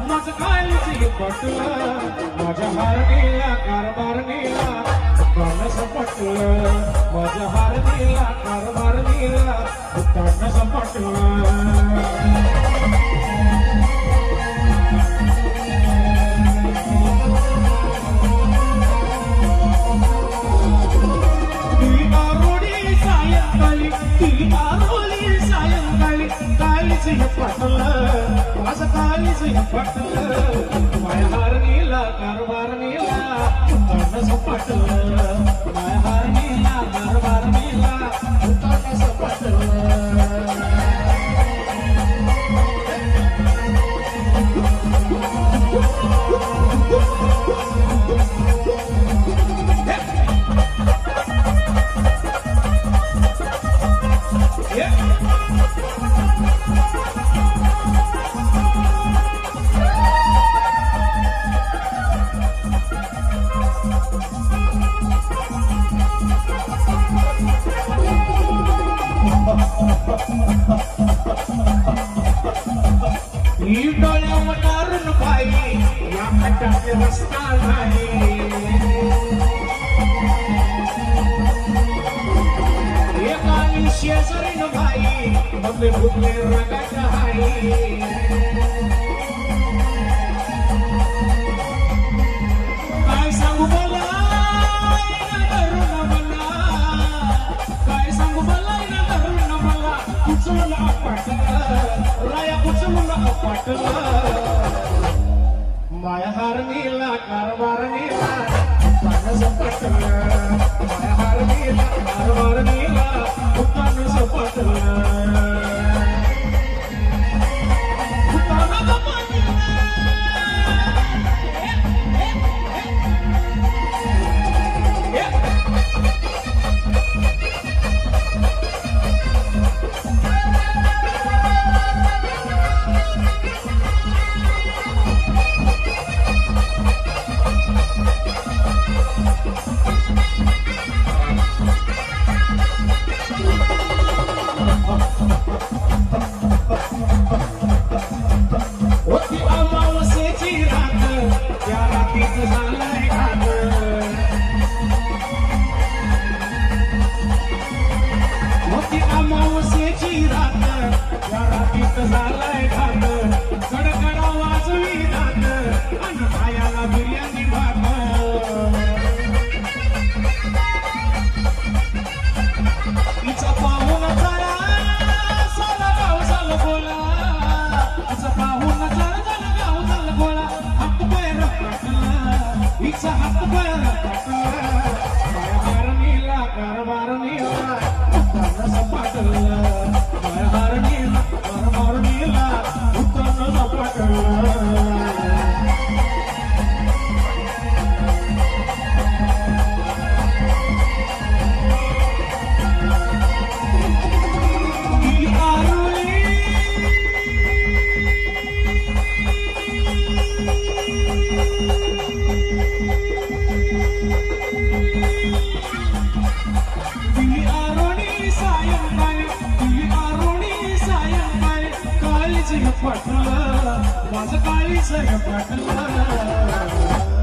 माझं काळजी पटलं माझ्या हारणीला कारभारणीला दुकान सपटलं माझ्या हारणीला कारभारणीला दुकान सपटलं माझं काळीच पटलं माझ्या हारणीला कारभारणीला दुकान सपटलं माझ्या हारणीला कारभारणीला दुकान सपटलं डोळ्यावर दारून बाई या खटाचे रस्ता नाही एका शेजारीन बाई मग भुकले रगाच्या हाई काय सांगू मला धरून मला काय सांगू मला धरून मला कुचवलं पाटलं राया कुचवलं माया हारणीला कारभारणीला दुकान सपटलं माया हारणीला कारभारणीला दुकान सपटलं कडकडा वाजवी जात आणि खायाला बिर्याणी भात तिचा पाहून जरा साला गाव झालं गोळा तिचा पाहून जरा गाव झालं गोळा हात पैर पटला हिचा हात पैर पटला माया हारणीला कारभारणीला दुकान सपटलं माया हारणीला कारभारणीला दुकान सपटलं पटलं माझं काळीच पटलं